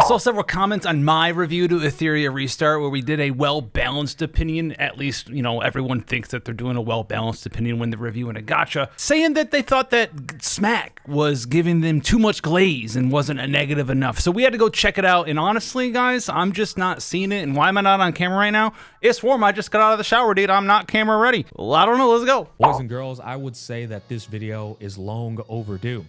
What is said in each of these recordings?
saw several comments on my review to Etheria Restart where we did a well-balanced opinion. At least, you know, everyone thinks that they're doing a well-balanced opinion when they're reviewing a gacha, saying that they thought that Smack was giving them too much glaze and wasn't a negative enough. So we had to go check it out. And honestly, guys, I'm just not seeing it. And why am I not on camera right now? It's warm. I just got out of the shower, dude. I'm not camera ready. Well, I don't know. Let's go. Boys and girls, I would say that this video is long overdue.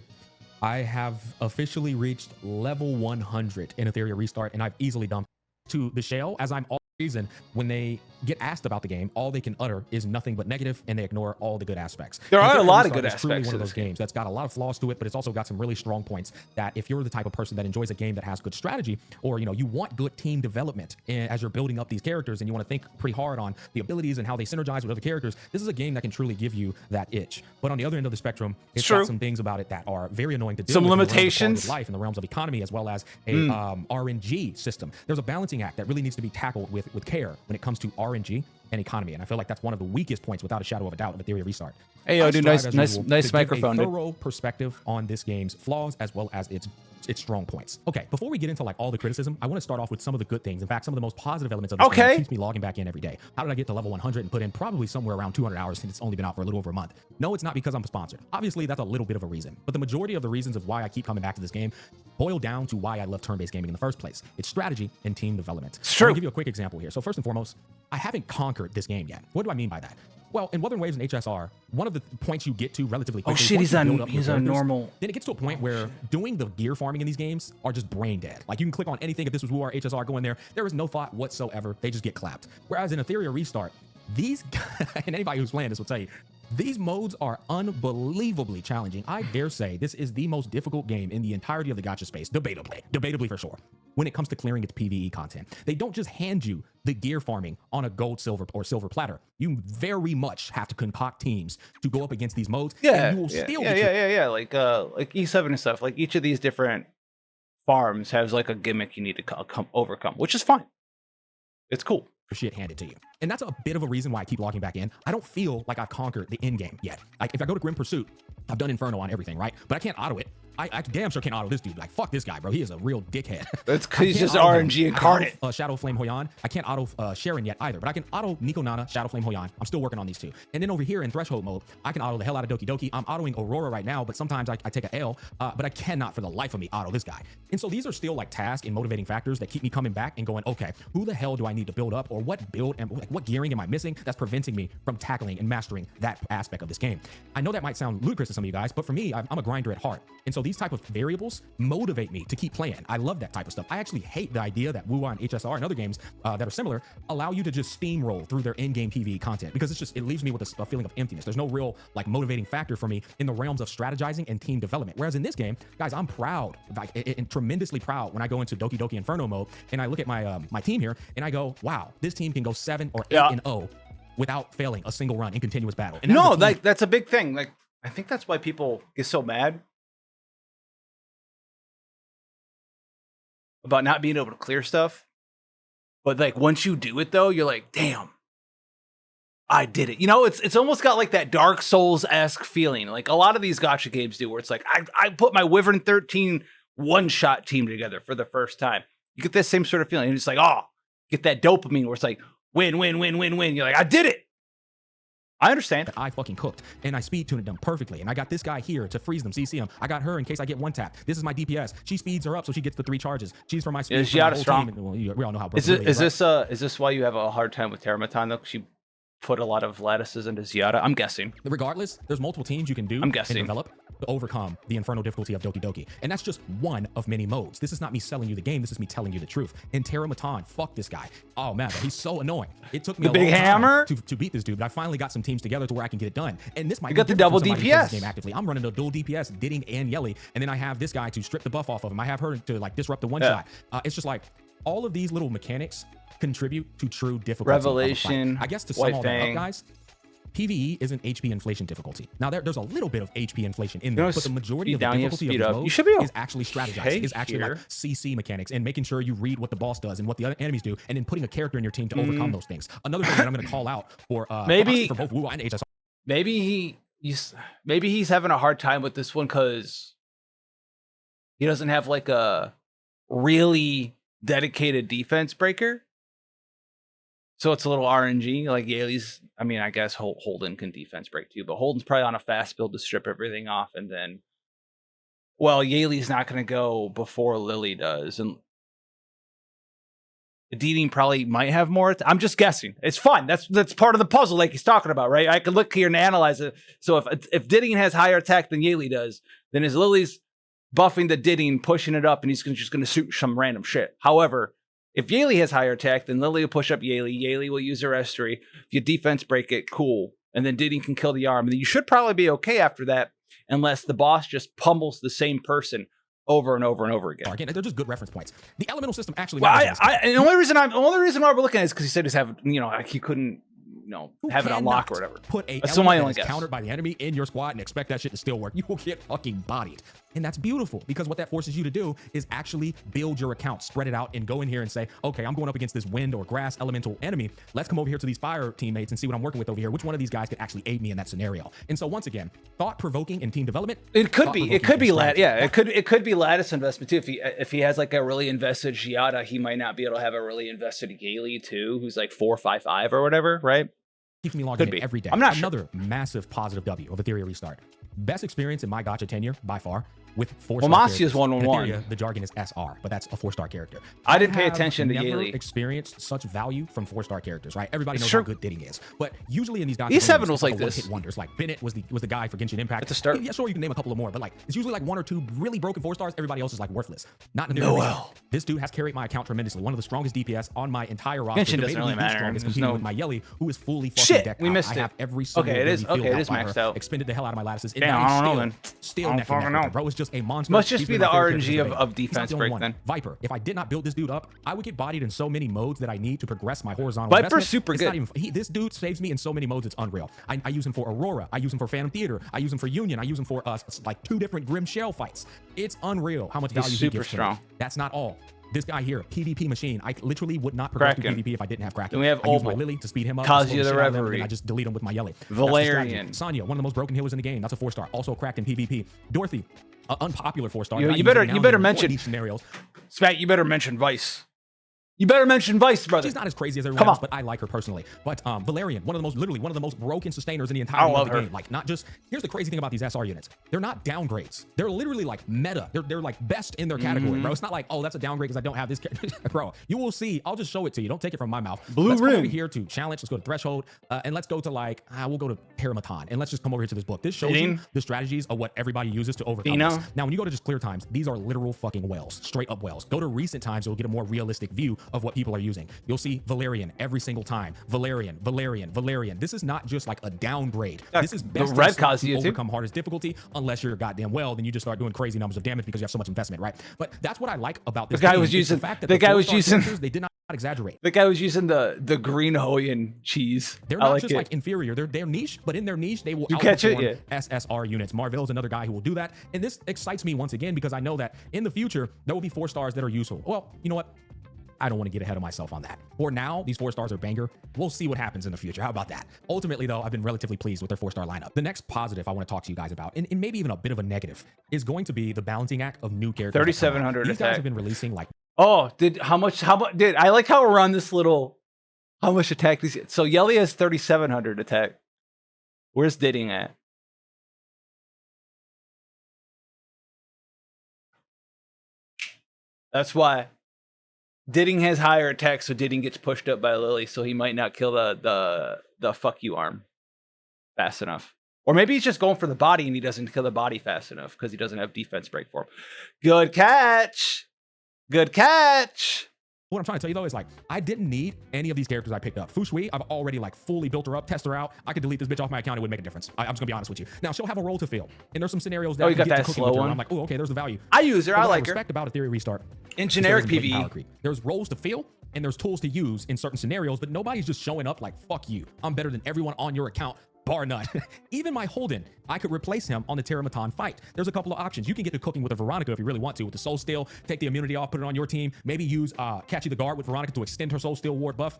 I have officially reached level 100 in Etheria Restart, and I've easily dumped to the shell, as I'm all reason when they get asked about the game, all they can utter is nothing but negative, and they ignore all the good aspects. There are a lot of good aspects. It's truly one of those game. games that's got a lot of flaws to it, but it's also got some really strong points that if you're the type of person that enjoys a game that has good strategy, or you want good team development as you're building up these characters, and you want to think pretty hard on the abilities and how they synergize with other characters, this is a game that can truly give you that itch. But on the other end of the spectrum, it's got some things about it that are very annoying to deal with. Some limitations. In life, in the realms of economy, as well as a RNG system. There's a balancing act that really needs to be tackled with care when it comes to RNG and economy, and I feel like that's one of the weakest points, without a shadow of a doubt, of Etheria Restart. Hey, yo, dude, nice Give microphone, a thorough perspective on this game's flaws as well as its strong points. Okay, before we get into like all the criticism, I want to start off with some of the good things. In fact, some of the most positive elements of this game that keeps me logging back in every day. How did I get to level 100 and put in probably somewhere around 200 hours since it's only been out for a little over a month? No, it's not because I'm sponsored. Obviously, that's a little bit of a reason, but the majority of the reasons of why I keep coming back to this game boil down to why I love turn-based gaming in the first place. It's strategy and team development. It's true. I'll give you a quick example here. So first and foremost, I haven't conquered this game yet. What do I mean by that? Well, in Wuthering Waves and HSR, one of the points you get to relatively quickly. Oh shit, he's on normal. Then it gets to a point where doing the gear farming in these games are just brain dead. Like, you can click on anything. If this was WoW or HSR, go in there. There is no thought whatsoever. They just get clapped. Whereas in Etheria Restart, these and anybody who's playing this will tell you, these modes are unbelievably challenging. I dare say this is the most difficult game in the entirety of the gacha space, debatably for sure, when it comes to clearing its PvE content. They don't just hand you the gear farming on a gold, silver, or silver platter. You very much have to concoct teams to go up against these modes. Yeah, and you will still like E7 and stuff. Like each of these different farms has like a gimmick you need to overcome, which is fine. It's cool. Shit handed to you. And that's a bit of a reason why I keep logging back in. I don't feel like I've conquered the end game yet. Like, if I go to Grim Pursuit, I've done Inferno on everything, right? But I can't auto it. I damn sure can't auto this dude. Like, fuck this guy, bro. He is a real dickhead. That's because he's just RNG incarnate. Shadow Flame Hoyan. I can't auto Sharon yet either, but I can auto Nico Nana, Shadow Flame Hoyan. I'm still working on these two. And then over here in Threshold mode, I can auto the hell out of Doki Doki. I'm autoing Aurora right now, but sometimes I take a L, but I cannot for the life of me auto this guy. And so these are still like task and motivating factors that keep me coming back and going, okay, who the hell do I need to build up, or what build and like, what gearing am I missing that's preventing me from tackling and mastering that aspect of this game? I know that might sound ludicrous to some of you guys, but for me, I'm a grinder at heart. And so these type of variables motivate me to keep playing. I love that type of stuff. I actually hate the idea that WoW and HSR and other games that are similar allow you to just steamroll through their in-game PvE content, because it leaves me with a feeling of emptiness. There's no real like motivating factor for me in the realms of strategizing and team development. Whereas in this game, guys, I'm proud, like and tremendously proud when I go into Doki Doki Inferno mode and I look at my my team here and I go, wow, this team can go 7 or 8-0 without failing a single run in continuous battle. And no, like that's a big thing. Like, I think that's why people get so mad about not being able to clear stuff. But like, once you do it though, you're like, damn, I did it. You know, it's almost got like that Dark Souls-esque feeling. Like a lot of these gacha games do, where it's like, I put my Wyvern 13 one-shot team together for the first time. You get that same sort of feeling. And it's like, oh, get that dopamine where it's like, win, win, win, win, win. You're like, I did it. I understand. I fucking cooked, and I speed tuned them perfectly. And I got this guy here to freeze them, CC them. I got her in case I get one tap. This is my DPS. She speeds her up so she gets the 3 charges. She's for my speed. Is Giada strong? Well, we all know how. Is this why you have a hard time with Terramaton though? She put a lot of lattices into Giada. I'm guessing. Regardless, there's multiple teams you can do. I'm guessing. And develop to overcome the Inferno difficulty of Doki Doki. And that's just one of many modes. This is not me selling you the game. This is me telling you the truth. And Terramaton, fuck this guy. Oh man, he's so annoying. It took me a long time to beat this dude, but I finally got some teams together to where I can get it done. And this might be got the double DPS game actively. I'm running a dual DPS, Didding and Yelly, and then I have this guy to strip the buff off of him. I have her to like disrupt the one shot. It's just like all of these little mechanics contribute to true difficulty. Revelation. I guess to sum all that up, guys, PvE isn't HP inflation difficulty. Now there's a little bit of HP inflation in there, but the majority of the difficulty of these modes is actually strategizing, is actually like CC mechanics and making sure you read what the boss does and what the other enemies do, and then putting a character in your team to overcome those things. Another thing that I'm going to call out for maybe for both WoW and HSR. Maybe he's having a hard time with this one because he doesn't have like a really dedicated defense breaker. So it's a little RNG. Like Yaley's, I mean, I guess Holden can defense break too, but Holden's probably on a fast build to strip everything off, and then, well, Yaley's not going to go before Lily does, and Deeding probably might have more. I'm just guessing. It's fun. That's part of the puzzle, like he's talking about, right? I could look here and analyze it. So if Deeding has higher attack than Yaley does, then his Lily's buffing the Deeding, pushing it up, and he's just going to shoot some random shit. However, if Yaley has higher attack, then Lily will push up Yaley. Yaley will use her S3. If you defense break it, cool. And then Deeding can kill the arm. And then you should probably be okay after that, unless the boss just pummels the same person over and over and over again. Again, they're just good reference points. The elemental system actually. Well, and the only reason why we're looking at it is because he said he's having, like he couldn't, have it unlock or whatever. Put a that's my only guess. Countered by the enemy in your squad and expect that shit to still work. You will get fucking bodied. And that's beautiful, because what that forces you to do is actually build your account, spread it out, and go in here and say, okay, I'm going up against this wind or grass elemental enemy. Let's come over here to these fire teammates and see what I'm working with over here. Which one of these guys could actually aid me in that scenario? And so once again, thought-provoking in team development. It could be lattice investment too. If he has like a really invested Giada, he might not be able to have a really invested Yaley too, who's like 4-5-5 or whatever, right? Keeps me logging in every day. I'm not Another massive positive W of Etheria Restart. Best experience in my Gacha tenure by far. With 4-star Masia's 1-1-1. The jargon is SR, but that's a 4-star character. I didn't pay attention to never Yaley. Experienced such value from 4-star characters, right? Everybody knows how good Deeding is, but usually in these Gacha E7 was like this. Hit wonders. Like Bennett was the guy for Genshin Impact at the start. Yeah, sure, you can name a couple of more, but like it's usually like 1 or 2 really broken 4-stars. Everybody else is like worthless. Not in the Noel. This dude has carried my account tremendously. One of the strongest DPS on my entire roster. Genshin doesn't really matter. Competing with my Yelly, who is fully fucking decked we missed out. it. I have every single it is maxed out. Expended the hell out of my lattices. Damn, I don't know then. Still neck and neck, bro. It's just a monster. Must just be the RNG of defense break then. Viper. If I did not build this dude up, I would get bodied in so many modes that I need to progress my horizontal. Viper's super good. This dude saves me in so many modes, it's unreal. I use him for Aurora. I use him for Phantom Theater. I use him for Union. I use him for like 2 different Grim Shell fights. It's unreal how much value he gives to me. That's not all. This guy here, PvP machine. I literally would not progress through PvP if I didn't have Kraken. And we have I use my Lily to speed him up. Kazuya the Reverie. I just delete him with my Yelly. Valerian. Sonya, one of the most broken healers in the game. That's a 4-star. Also cracked in PvP. Dorothy, unpopular 4-star. You better mention scenarios. Smack, you better mention Vice. You better mention Vice, brother. She's not as crazy as everyone else, but I like her personally. But Valerian, literally one of the most broken sustainers in the entire game. Like, not just, here's the crazy thing about these SR units. They're not downgrades. They're literally like meta. They're like best in their category, bro. It's not like, oh, that's a downgrade because I don't have this character. Bro, you will see. I'll just show it to you. Don't take it from my mouth. Let's come over here to challenge. Let's go to threshold. And let's go to like, we'll go to Paramaton. And let's just come over here to this book. This shows you the strategies of what everybody uses to overcome this. Now, when you go to just clear times, these are literal fucking whales. Straight up whales. Go to recent times, you'll get a more realistic view of what people are using. You'll see Valerian every single time. Valerian. This is not just like a downgrade. This is best to overcome hardest difficulty. Unless you're goddamn well, then you just start doing crazy numbers of damage because you have so much investment, right? But that's what I like about this. The guy was using. They did not exaggerate. The guy was using the green Hoyan cheese. They're not just like inferior. They're niche, but in their niche, they will outperform SSR units. Marvel's another guy who will do that, and this excites me once again because I know that in the future there will be 4-stars that are useful. Well, you know what? I don't want to get ahead of myself on that. For now, these 4-stars are banger. We'll see what happens in the future. How about that? Ultimately, though, I've been relatively pleased with their 4-star lineup. The next positive I want to talk to you guys about, and maybe even a bit of a negative, is going to be the balancing act of new characters. 3,700 These guys have been releasing like. Oh, how much? I like how we're on this little. How much attack these? So Yelly has 3,700 attack. Where's Didding at? That's why. Didding has higher attack, so Didding gets pushed up by Lily, so he might not kill the fuck you arm fast enough. Or maybe he's just going for the body and he doesn't kill the body fast enough because he doesn't have defense break for him. Good catch. Good catch. What I'm trying to tell you though is like, I didn't need any of these characters I picked up. Fu Shui, I've already like fully built her up, test her out. I could delete this bitch off my account. It wouldn't make a difference. I'm just gonna be honest with you. Now she'll have a role to fill. And there's some scenarios that you got that slow one. I'm like, oh, okay, there's the value. I use her. I like her. Respect about Etheria Restart. In generic PvE. There's roles to fill and there's tools to use in certain scenarios, but nobody's just showing up like, fuck you. I'm better than everyone on your account. Bar none. Even my Holden, I could replace him on the Terramaton fight. There's a couple of options. You can get to cooking with a Veronica if you really want to, with the Soul Steal, take the immunity off, put it on your team, maybe use Catchy the Guard with Veronica to extend her Soul Steal ward buff.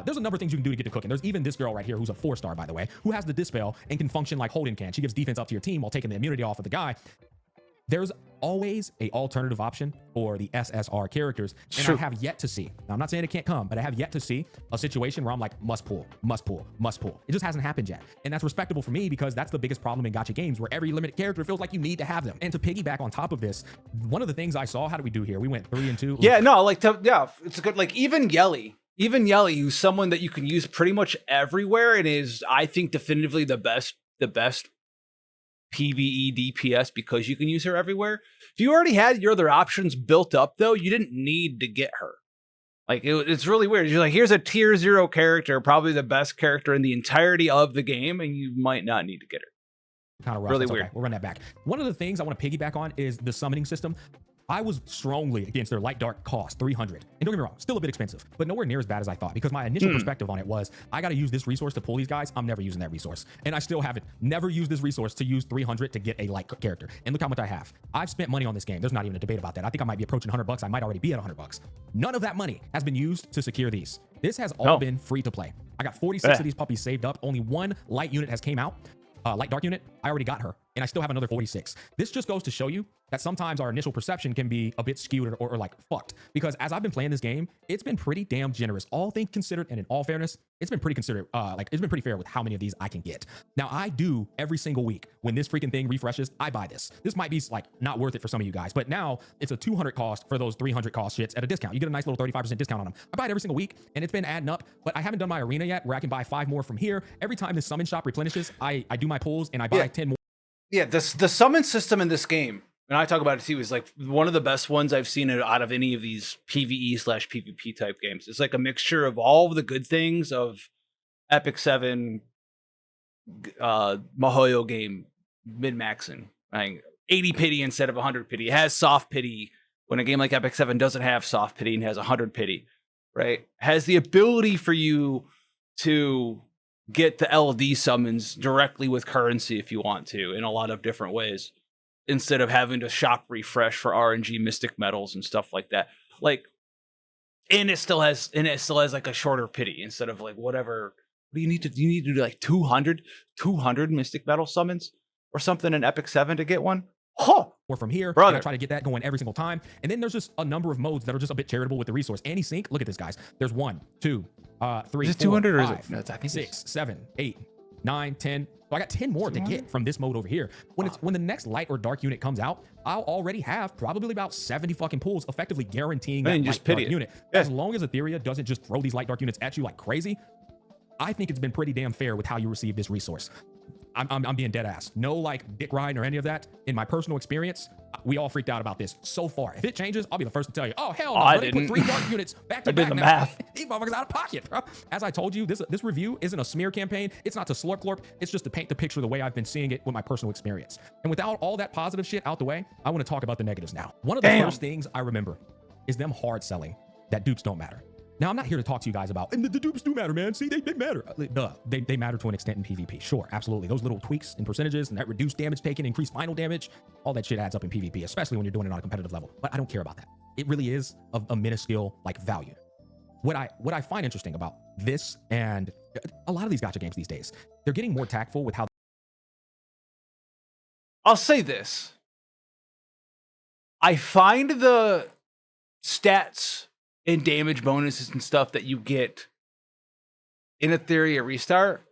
There's a number of things you can do to get to cooking. There's even this girl right here who's a 4-star, by the way, who has the Dispel and can function like Holden can. She gives defense up to your team while taking the immunity off of the guy. There's always a alternative option for the SSR characters. And I have yet to see, now I'm not saying it can't come, but I have yet to see a situation where I'm like, must pull, must pull, must pull. It just hasn't happened yet. And that's respectable for me because that's the biggest problem in gacha games where every limited character feels like you need to have them. And to piggyback on top of this, one of the things I saw, how did we do here? We went 3 and 2. Yeah, no, like, yeah, it's a good, like, even Yelly, who's someone that you can use pretty much everywhere and is, I think, definitively the best PvE DPS because you can use her everywhere. If you already had your other options built up, though, you didn't need to get her. Like, it's really weird. You're like, here's a tier 0 character, probably the best character in the entirety of the game, and you might not need to get her. Kind of rough. Really weird. Okay. We'll run that back. One of the things I want to piggyback on is the summoning system. I was strongly against their light dark cost, 300. And don't get me wrong, still a bit expensive, but nowhere near as bad as I thought because my initial perspective on it was, I got to use this resource to pull these guys. I'm never using that resource. And I still haven't never used this resource to use 300 to get a light character. And look how much I have. I've spent money on this game. There's not even a debate about that. I think I might be approaching $100. I might already be at $100. None of that money has been used to secure these. This has all been free to play. I got 46 of these puppies saved up. Only one light unit has came out. Light dark unit, I already got her, and I still have another 46. This just goes to show you that sometimes our initial perception can be a bit skewed or like fucked, because as I've been playing this game, it's been pretty damn generous, all things considered, and in all fairness, it's been pretty considered, it's been pretty fair with how many of these I can get. Now, I do every single week when this freaking thing refreshes, I buy this. This might be like not worth it for some of you guys, but now it's a 200 cost for those 300 cost shits at a discount. You get a nice little 35% discount on them. I buy it every single week, and it's been adding up, but I haven't done my arena yet where I can buy 5 more from here. Every time the summon shop replenishes, I do my pulls and I buy 10 more. Yeah, the summon system in this game, and I talk about it too, is like one of the best ones I've seen out of any of these PvE/PvP type games. It's like a mixture of all of the good things of Epic 7, Mahoyo game, min-maxing. 80 pity instead of 100 pity. It has soft pity when a game like Epic 7 doesn't have soft pity and has 100 pity, right? It has the ability for you to get the LD summons directly with currency if you want to in a lot of different ways instead of having to shop refresh for RNG mystic metals and stuff like that. Like, and it still has like a shorter pity instead of like whatever. What do you need to do like 200 mystic metal summons or something in Epic 7 to get one? Huh. Or from here, I try to get that going every single time. And then there's just a number of modes that are just a bit charitable with the resource. Anti-sync, look at this, guys. There's 1, 2, 3, is it 4, 200 or 5, is it? No, I think 6, 7, 8, 9, 10. So I got 10 more to get from this mode over here. When the next light or dark unit comes out, I'll already have probably about 70 fucking pulls, effectively guaranteeing that light dark unit. Yeah. As long as Etheria doesn't just throw these light dark units at you like crazy, I think it's been pretty damn fair with how you receive this resource. I'm being dead ass. No like dick riding or any of that. In my personal experience, we all freaked out about this so far. If it changes, I'll be the first to tell you, oh, hell no, I didn't put 3 dark units back to back. These motherfuckers out of pocket, bro. As I told you, this review isn't a smear campaign. It's not to slurp glorp. It's just to paint the picture the way I've been seeing it with my personal experience. And without all that positive shit out the way, I want to talk about the negatives now. One of the first things I remember is them hard selling that dupes don't matter. Now, I'm not here to talk to you guys about, and the dupes do matter, man. See, they matter. Duh, they matter to an extent in PvP. Sure, absolutely. Those little tweaks and percentages and that reduced damage taken, increased final damage, all that shit adds up in PvP, especially when you're doing it on a competitive level. But I don't care about that. It really is of a minuscule like value. What I find interesting about this and a lot of these gacha games these days, they're getting more tactful with how. I'll say this. I find the stats and damage bonuses and stuff that you get in Etheria Restart,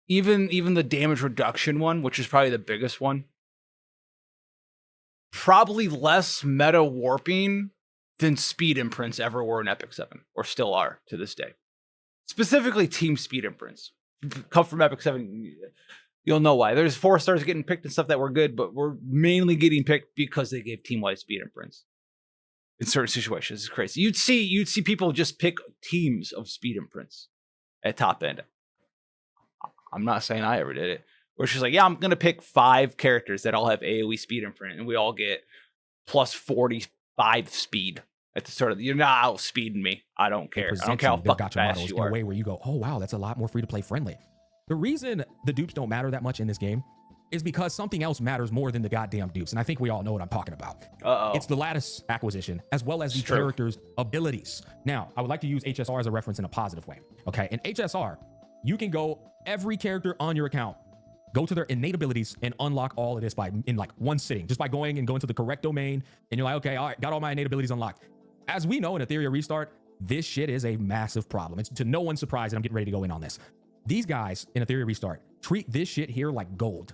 even the damage reduction one, which is probably the biggest one, probably less meta warping than speed imprints ever were in Epic 7, or still are to this day. Specifically team speed imprints. Come from Epic 7, you'll know why. There's 4 stars getting picked and stuff that were good, but we're mainly getting picked because they gave team-wide speed imprints. In certain situations, it's crazy. You'd see people just pick teams of speed imprints at top end. I'm not saying I ever did it. Where she's like, yeah, I'm gonna pick 5 characters that all have AoE speed imprint, and we all get plus 45 speed at the start of the. You're not outspeeding me. I don't care. I don't care how fucking fast you are. In a way where you go, oh wow, that's a lot more free to play friendly. The reason the dupes don't matter that much in this game is because something else matters more than the goddamn dupes. And I think we all know what I'm talking about. It's the lattice acquisition, as well as the character's abilities. Now, I would like to use HSR as a reference in a positive way. Okay, in HSR, you can go every character on your account go to their innate abilities and unlock all of this in like one sitting, just by going to the correct domain. And you're like, okay, all right, got all my innate abilities unlocked. As we know in Etheria Restart, this shit is a massive problem. It's to no one's surprise, and I'm getting ready to go in on this. These guys in Etheria Restart treat this shit here like gold.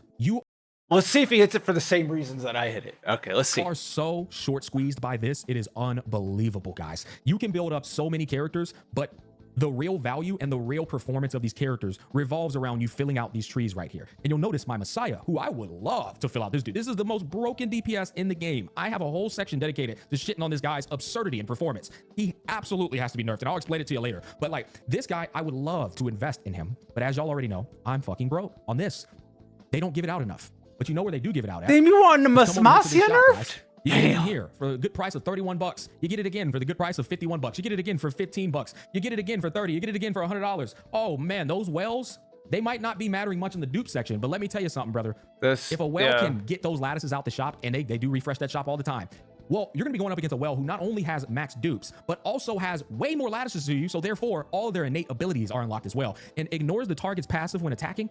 Let's see if he hits it for the same reasons that I hit it. Okay, let's see. You are so short squeezed by this. It is unbelievable, guys. You can build up so many characters, but the real value and the real performance of these characters revolves around you filling out these trees right here. And you'll notice my Messiah, who I would love to fill out this dude. This is the most broken DPS in the game. I have a whole section dedicated to shitting on this guy's absurdity and performance. He absolutely has to be nerfed, and I'll explain it to you later. But like, this guy, I would love to invest in him. But as y'all already know, I'm fucking broke on this. They don't give it out enough. But you know where they do give it out at? Damn, you want the Masmacia nerfed? You get it in here for a good price of 31 bucks. You get it again for the good price of 51 bucks. You get it again for 15 bucks. You get it again for 30. You get it again for $100. Oh man, those wells, they might not be mattering much in the dupe section, but let me tell you something, brother. If a well can get those lattices out the shop, and they do refresh that shop all the time, well, you're gonna be going up against a well who not only has max dupes, but also has way more lattices to you, so therefore all of their innate abilities are unlocked as well, and ignores the target's passive when attacking.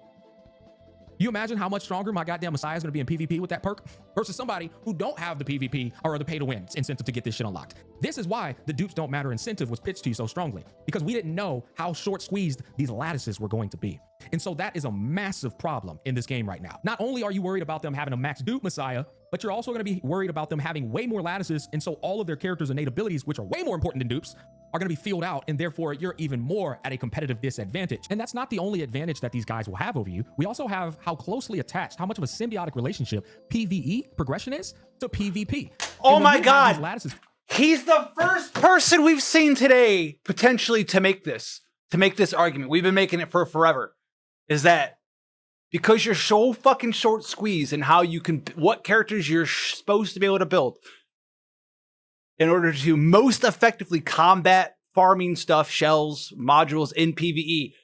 You imagine how much stronger my goddamn Messiah is going to be in PvP with that perk versus somebody who don't have the PvP or the pay to win incentive to get this shit unlocked. This is why the dupes don't matter incentive was pitched to you so strongly, because we didn't know how short squeezed these lattices were going to be. And so that is a massive problem in this game right now. Not only are you worried about them having a max dupe Messiah, but you're also going to be worried about them having way more lattices. And so all of their characters' innate abilities, which are way more important than dupes, are going to be filled out, and therefore you're even more at a competitive disadvantage. And that's not the only advantage that these guys will have over you. We also have how closely attached, how much of a symbiotic relationship PvE progression is to PvP. Oh my God. He's the first person we've seen today potentially to make this argument. We've been making it for forever. Is that because you're so fucking short squeezed in how you can, what characters you're supposed to be able to build in order to most effectively combat farming stuff, shells, modules in PvE,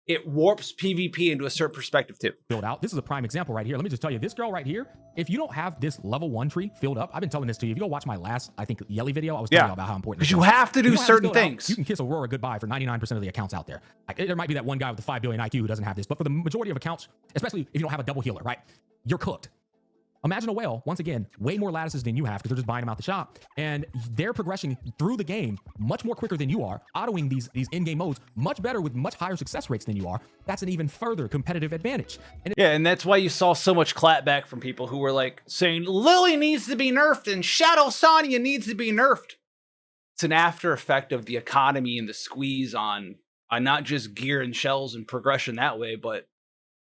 it warps PvP into a certain perspective too. Build out. This is a prime example right here. Let me just tell you, this girl right here, if you don't have this level 1 tree filled up, I've been telling this to you. If you go watch my last, I think, Yelly video, I was telling you about how important because you have to do certain things. You can kiss Aurora goodbye for 99% of the accounts out there. Like, there might be that one guy with the 5 billion IQ who doesn't have this, but for the majority of accounts, especially if you don't have a double healer, right? You're cooked. Imagine a whale, once again, way more lattices than you have because they're just buying them out the shop. And they're progressing through the game much more quicker than you are, autoing these in-game modes much better with much higher success rates than you are. That's an even further competitive advantage. And that's why you saw so much clapback from people who were like saying, Lily needs to be nerfed and Shadow Sonya needs to be nerfed. It's an after effect of the economy and the squeeze on not just gear and shells and progression that way, but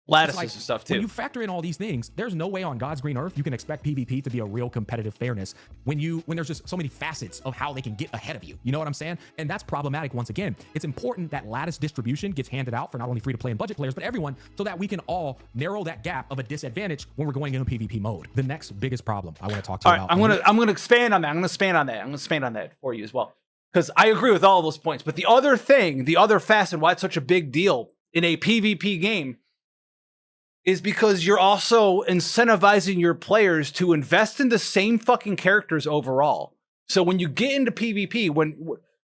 lattices and stuff too. When you factor in all these things, there's no way on God's green earth you can expect PvP to be a real competitive fairness when there's just so many facets of how they can get ahead of you. You know what I'm saying? And that's problematic once again. It's important that lattice distribution gets handed out for not only free to play and budget players, but everyone, so that we can all narrow that gap of a disadvantage when we're going into PvP mode. The next biggest problem I want to talk to you about. I'm gonna expand on that. I'm gonna expand on that for you as well, because I agree with all of those points. But the other facet, why it's such a big deal in a PvP game, is because you're also incentivizing your players to invest in the same fucking characters overall. So when you get into PvP,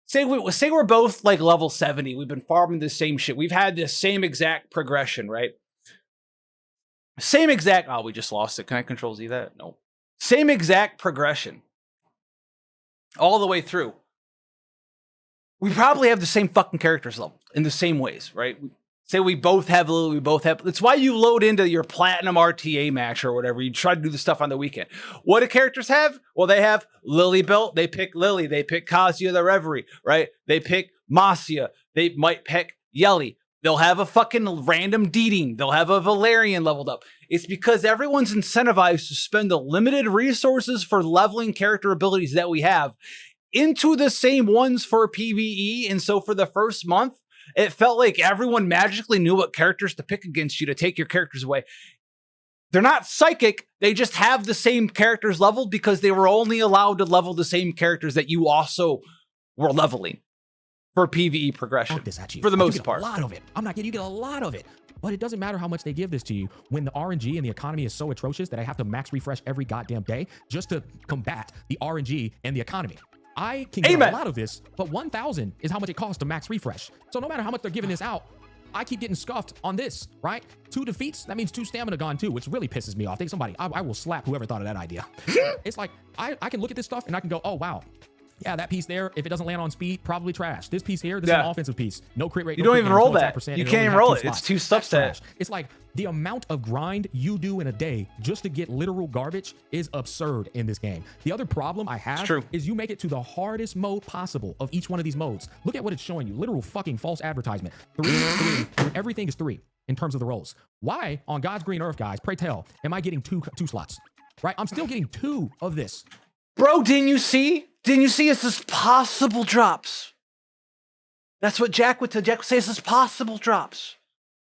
say we're both like level 70, we've been farming the same shit. We've had this same exact progression, right? Oh, we just lost it. Can I control Z that? No. Same exact progression all the way through. We probably have the same fucking characters level in the same ways, right? Say we both have Lily, it's why you load into your platinum RTA match or whatever. You try to do the stuff on the weekend. What do characters have? Well, they have Lily built. They pick Lily. They pick Kazuya the Reverie, right? They pick Masya. They might pick Yelly. They'll have a fucking random Deeding. They'll have a Valerian leveled up. It's because everyone's incentivized to spend the limited resources for leveling character abilities that we have into the same ones for PvE. And so for the first month, it felt like everyone magically knew what characters to pick against you to take your characters away. They're not psychic. They just have the same characters leveled because they were only allowed to level the same characters that you also were leveling for PvE progression. For the most part. A lot of it. I'm not kidding. You get a lot of it. But it doesn't matter how much they give this to you when the RNG and the economy is so atrocious that I have to max refresh every goddamn day just to combat the RNG and the economy. I can get a lot of this, but 1,000 is how much it costs to max refresh. So no matter how much they're giving this out, I keep getting scuffed on this, right? 2 defeats, that means 2 stamina gone too, which really pisses me off. I think somebody, I will slap whoever thought of that idea. It's like, I can look at this stuff and I can go, oh, wow. Yeah, that piece there, if it doesn't land on speed, probably trash. This piece here, this is an offensive piece. No crit rate. You no don't even damage, roll no that. attack You percent, can't even only roll have it. 2 It's slots. 2 That's substat. trash. It's like the amount of grind you do in a day just to get literal garbage is absurd in this game. The other problem I have is you make it to the hardest mode possible of each one of these modes. Look at what it's showing you. Literal fucking false advertisement. 3, 3, everything is 3 in terms of the rolls. Why on God's green earth, guys, pray tell, am I getting two slots? Right? I'm still getting 2 of this. Bro, didn't you see? Didn't you see? It's this possible drops. That's what Jack would say. It's this possible drops.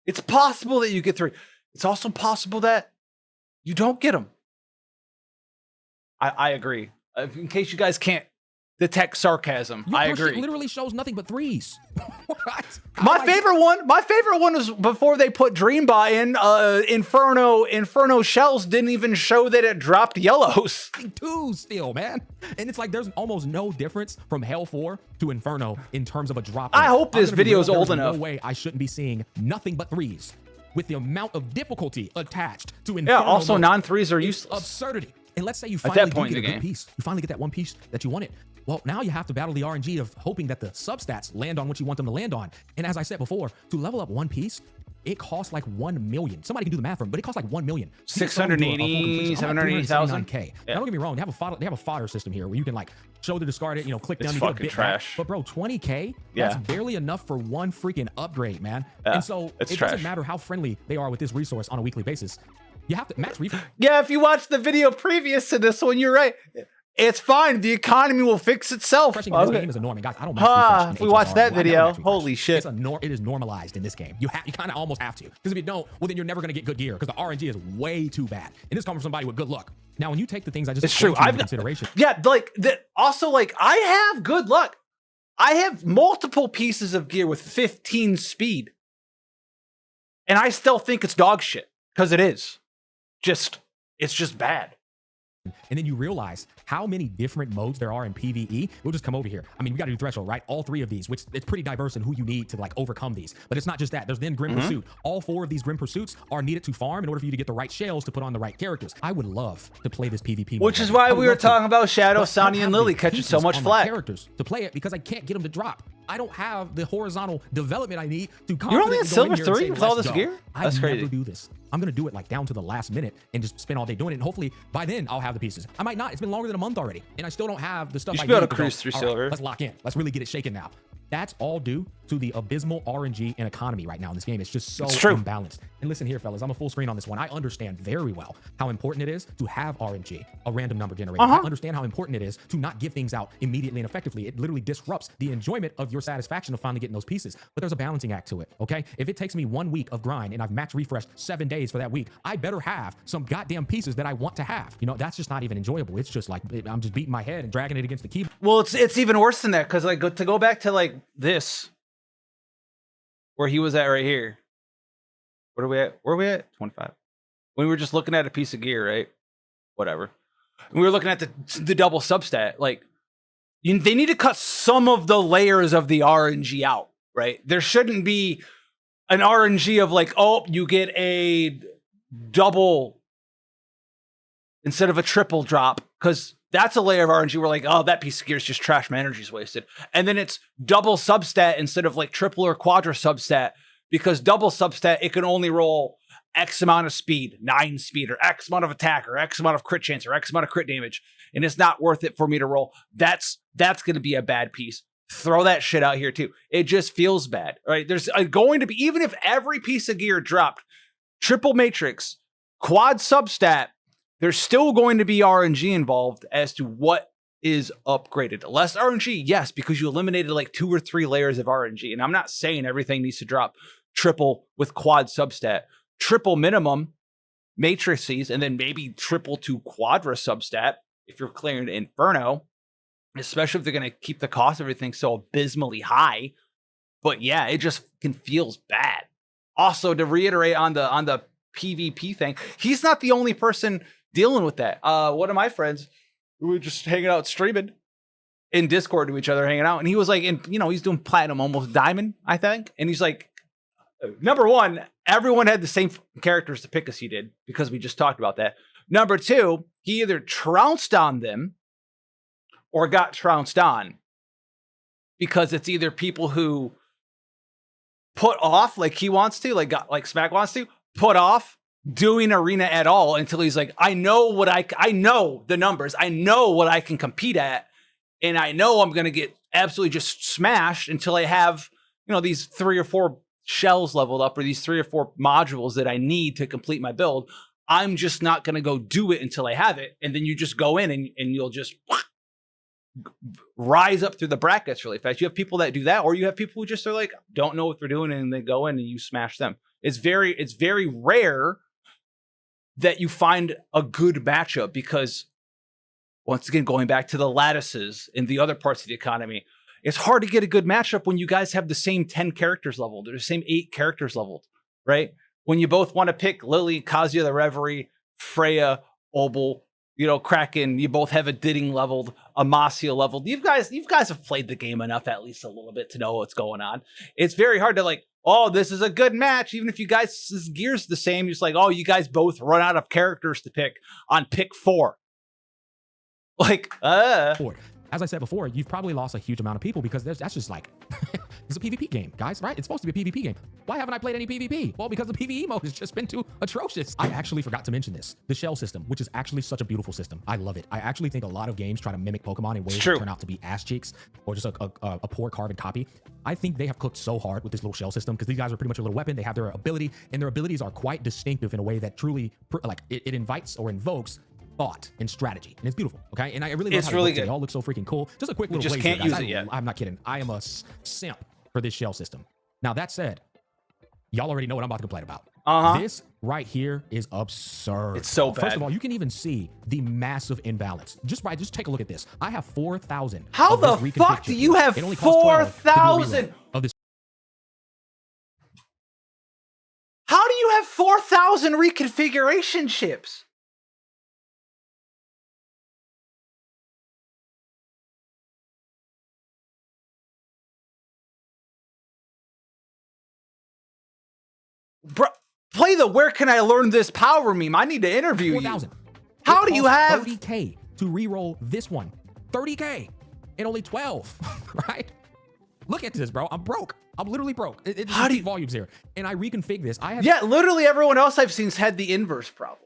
It's possible that you get 3. It's also possible that you don't get them. I agree. In case you guys can't detect sarcasm, I agree. It literally shows nothing but 3s. What? My favorite one was before they put Dreambot in. Inferno shells didn't even show that it dropped yellows. 2 still, man. And it's like there's almost no difference from Hell 4 to Inferno in terms of a drop. I hope this video is old enough. No way I shouldn't be seeing nothing but 3s with the amount of difficulty attached to Inferno. Yeah, also non-3s are useless. Absurdity. And let's say you finally point get in the a game. good piece. You finally get that one piece that you wanted. Well, now you have to battle the RNG of hoping that the substats land on what you want them to land on. And as I said before, to level up one piece, it costs like 1 million. Somebody can do the math for them, but it costs like 1 million. 680, 780,000. K. Now, don't get me wrong. They have a fodder system here where you can like show the discard it, click down, It's you get a fucking bit trash. back. But bro, 20K, that's barely enough for one freaking upgrade, man. Yeah, and so it trash. doesn't matter how friendly they are with this resource on a weekly basis. You have to max refund. Yeah, if you watch the video previous to this one, you're right. It's fine. The economy will fix itself. Refreshing in this game is a norm. And guys, I don't max refresh in if we watch HSR. that Well, I never video, max refresh. holy shit. It is normalized in this game. You kind of almost have to. Because if you don't, well, then you're never going to get good gear because the RNG is way too bad. And this comes from somebody with good luck. Now, when you take the things I just explained to you into consideration. Yeah, like that. Also, like I have good luck. I have multiple pieces of gear with 15 speed, and I still think it's dog shit because it is. It's just bad. And then you realize how many different modes there are in PvE. We'll just come over here. I mean, we got to do Threshold, right? All 3 of these, which it's pretty diverse in who you need to like overcome these. But it's not just that. There's then Grim Pursuit. All 4 of these Grim Pursuits are needed to farm in order for you to get the right shells to put on the right characters. I would love to play this PvP mode. Which is why we were talking about Shadow, Sonny, and Lily catching so much flack. Characters to play it because I can't get them to drop. I don't have the horizontal development I need to. You're only at Silver 3 with all this gear? That's crazy. I never do this. I'm going to do it like down to the last minute and just spend all day doing it. And hopefully by then I'll have the pieces. I might not. It's been longer than a month already. And I still don't have the stuff You I should be able need to cruise through all right, Silver. let's lock in. Let's really get it shaken now. That's all due to the abysmal RNG and economy right now in this game. It's just so imbalanced. And listen here, fellas, I'm a full screen on this one. I understand very well how important it is to have RNG, a random number generator. I understand how important it is to not give things out immediately and effectively. It literally disrupts the enjoyment of your satisfaction of finally getting those pieces. But there's a balancing act to it, okay? If it takes me 1 week of grind and I've max refreshed 7 days for that week, I better have some goddamn pieces that I want to have. That's just not even enjoyable. It's just like, I'm just beating my head and dragging it against the keyboard. Well, it's even worse than that because like to go back to like this. Where he was at right here. What are we at? Where are we at? 25. When we were just looking at a piece of gear, right? Whatever. And we were looking at the double substat. Like, they need to cut some of the layers of the RNG out, right? There shouldn't be an RNG of like, oh, you get a double instead of a triple drop. Because that's a layer of RNG where like, oh, that piece of gear is just trash. My energy's wasted. And then it's double substat instead of like triple or quadra substat, because double substat, it can only roll X amount of speed, 9 speed, or X amount of attack, or X amount of crit chance, or X amount of crit damage. And it's not worth it for me to roll. That's going to be a bad piece. Throw that shit out here too. It just feels bad, right? There's going to be, even if every piece of gear dropped triple matrix, quad substat, there's still going to be RNG involved as to what is upgraded. Less RNG, yes, because you eliminated like 2 or 3 layers of RNG. And I'm not saying everything needs to drop triple with quad substat. Triple minimum matrices, and then maybe triple to quadra substat if you're clearing Inferno, especially if they're going to keep the cost of everything so abysmally high. But yeah, it just feels bad. Also, to reiterate on the PvP thing, he's not the only person dealing with that. One of my friends, we were just hanging out streaming in Discord to each other, hanging out, and he was like, he's doing platinum, almost diamond, I think, and he's like, number one, everyone had the same characters to pick as he did because we just talked about that. Number two, he either trounced on them or got trounced on because it's either people who put off like he wants to, like Smack wants to, put off doing arena at all until he's like, I know the numbers, I know what I can compete at, and I know I'm gonna get absolutely just smashed until I have, these 3 or 4 shells leveled up or these 3 or 4 modules that I need to complete my build. I'm just not gonna go do it until I have it, and then you just go in and you'll just rise up through the brackets really fast. You have people that do that, or you have people who just are like, don't know what they're doing, and they go in and you smash them. It's very rare that you find a good matchup because, once again, going back to the lattices and the other parts of the economy, it's hard to get a good matchup when you guys have the same 10 characters leveled or the same 8 characters leveled, right? When you both want to pick Lily, Kazuya the Reverie, Freya, Obel, Kraken, you both have a Didding leveled, Amasia leveled. You guys have played the game enough at least a little bit to know what's going on. It's very hard to like, oh, this is a good match. Even if you guys' gear's the same, it's like, oh, you guys both run out of characters to pick on pick 4. Like, As I said before, you've probably lost a huge amount of people because that's just like, it's a PvP game, guys, right? It's supposed to be a PvP game. Why haven't I played any PvP? Well, because the PvE mode has just been too atrocious. I actually forgot to mention this. The shell system, which is actually such a beautiful system. I love it. I actually think a lot of games try to mimic Pokemon in ways that turn out to be ass cheeks or just a poor carbon copy. I think they have cooked so hard with this little shell system because these guys are pretty much a little weapon. They have their ability, and their abilities are quite distinctive in a way that truly, it invites or invokes thought and strategy, and it's beautiful. Okay, and I really love it's how really good. good. They all look so freaking cool. Just a quick little just blaze can't here, use it yet. I'm not kidding. I am a simp for this shell system. Now that said, y'all already know what I'm about to complain about. This right here is absurd. It's so bad. First of all, you can even see the massive imbalance. Just take a look at this. I have 4,000. How the fuck do you have 4,000 of this? How do you have 4,000 reconfiguration chips? Bro, play the where can I learn this power meme? I need to interview 4,000. you. How do you have 30K to re-roll this one? 30K and only 12, right? Look at this, bro. I'm broke. I'm literally broke. It's how do you volumes here? And I reconfig this. I have literally everyone else I've seen's had the inverse problem.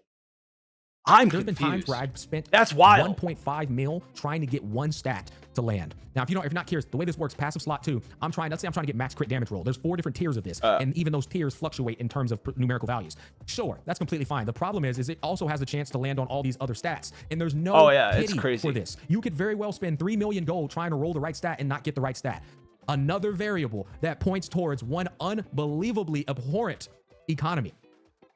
There's been times where I've spent that's wild 1.5 mil trying to get one stat to land. Now, if you're not curious, the way this works, passive slot 2, let's say I'm trying to get max crit damage roll. There's 4 different tiers of this, and even those tiers fluctuate in terms of numerical values. Sure, that's completely fine. The problem is it also has a chance to land on all these other stats, and there's no it's pity crazy for this. You could very well spend 3 million gold trying to roll the right stat and not get the right stat. Another variable that points towards one unbelievably abhorrent economy.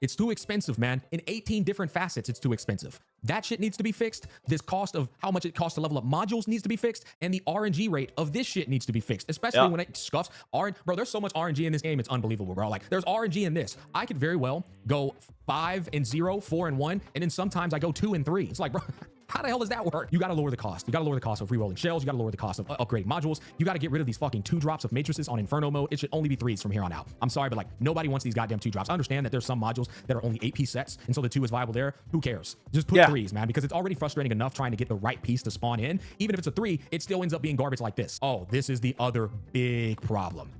It's too expensive, man. In 18 different facets, it's too expensive. That shit needs to be fixed. This cost of how much it costs to level up modules needs to be fixed. And the RNG rate of this shit needs to be fixed, especially when it scuffs. Bro, there's so much RNG in this game. It's unbelievable, bro. Like, there's RNG in this. I could very well go 5-0, 4-1, and then sometimes I go 2-3. It's like, bro, how the hell does that work? You got to lower the cost. You got to lower the cost of re-rolling shells. You got to lower the cost of upgrading modules. You got to get rid of these fucking 2 drops of matrices on Inferno mode. It should only be 3s from here on out. I'm sorry, but like, nobody wants these goddamn 2 drops. I understand that there's some modules that are only 8-piece sets, and so the 2 is viable there. Who cares? Just put 3s, man, because it's already frustrating enough trying to get the right piece to spawn in. Even if it's a 3, it still ends up being garbage like this. Oh, this is the other big problem.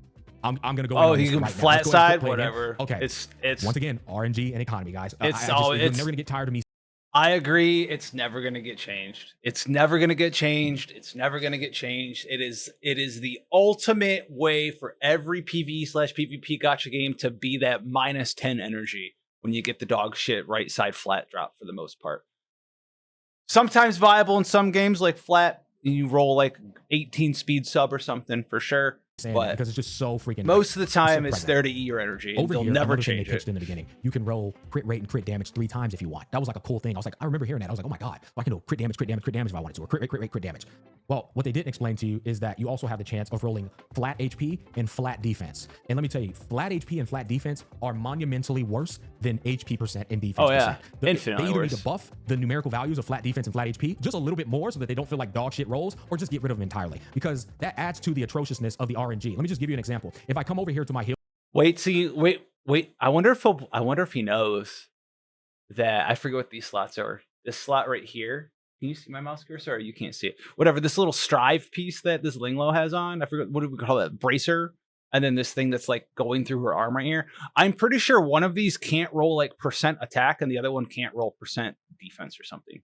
I'm gonna go. Oh, you can right flat side, whatever. Okay. It's once again RNG and economy, guys. You're never gonna get tired of me. I agree. It's never gonna get changed. It's never gonna get changed. It's never gonna get changed. It is the ultimate way for every PvE/PvP gacha game to be that -10 energy when you get the dog shit right side flat drop for the most part. Sometimes viable in some games like flat, you roll like 18 speed sub or something for sure. But because it's just so freaking most of the time it's there to eat your energy. Over they'll here, never change it. In the beginning, you can roll crit rate and crit damage 3 times if you want. That was like a cool thing. I remember hearing that. I was like, oh my god, I can do crit damage if I wanted to, or crit rate, crit damage. Well, what they didn't explain to you is that you also have the chance of rolling flat HP and flat defense. And let me tell you, flat HP and flat defense are monumentally worse than HP percent and defense. Oh yeah, infinitely. They either need to buff the numerical values of flat defense and flat HP just a little bit more so that they don't feel like dog shit rolls, or just get rid of them entirely, because that adds to the atrociousness of the RNG. Let me just give you an example. If I come over here to my heal Wait, see, wait. I wonder if he knows that I forget what these slots are. This slot right here. Can you see my mouse cursor? Or you can't see it. Whatever. This little strive piece that this Linglo has on. I forget what do we call that? Bracer. And then this thing that's like going through her arm right here. I'm pretty sure one of these can't roll like % attack, and the other one can't roll % defense or something.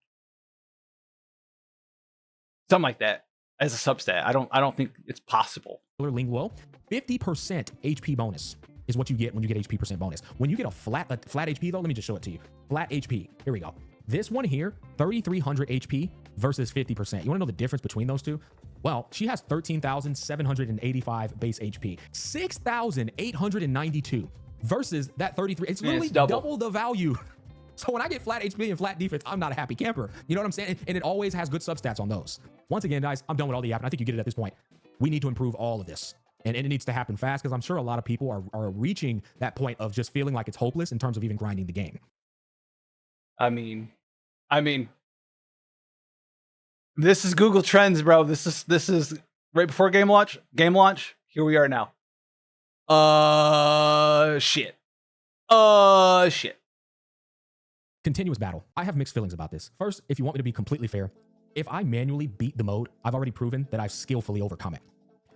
Something like that as a substat. I don't think it's possible. Linglo, 50% HP bonus is what you get when you get HP % bonus. When you get a flat HP though, let me just show it to you. Flat HP. Here we go. This one here, 3,300 HP versus 50%. You want to know the difference between those two? Well, she has 13,785 base HP, 6,892 versus that 33. It's literally double the value. So when I get flat HP and flat defense, I'm not a happy camper. You know what I'm saying? And it always has good substats on those. Once again, guys, I'm done with all the yapping. I think you get it at this point. We need to improve all of this. And it needs to happen fast because I'm sure a lot of people are reaching that point of just feeling like it's hopeless in terms of even grinding the game. I mean, this is Google Trends, bro. This is right before game launch. Game launch. Here we are now. Shit. Shit. Continuous battle. I have mixed feelings about this. First, if you want me to be completely fair, if I manually beat the mode, I've already proven that I've skillfully overcome it.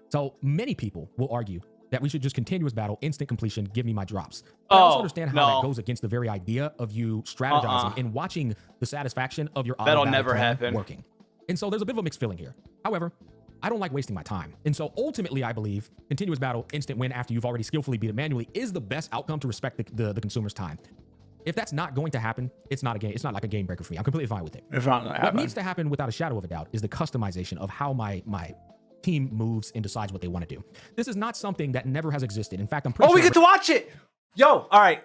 So many people will argue that we should just continuous battle, instant completion, give me my drops. But I also understand how that goes against the very idea of you strategizing and watching the satisfaction of your that'll never happen working. And so there's a bit of a mixed feeling here. However, I don't like wasting my time. And so ultimately, I believe continuous battle, instant win after you've already skillfully beat it manually is the best outcome to respect the consumer's time. If that's not going to happen, it's not a game. It's not like a game breaker for me. I'm completely fine with it. It's not gonna happen. What needs to happen without a shadow of a doubt is the customization of how my team moves and decides what they want to do. This is not something that never has existed. In fact, I'm pretty sure we get to watch it. Yo, all right.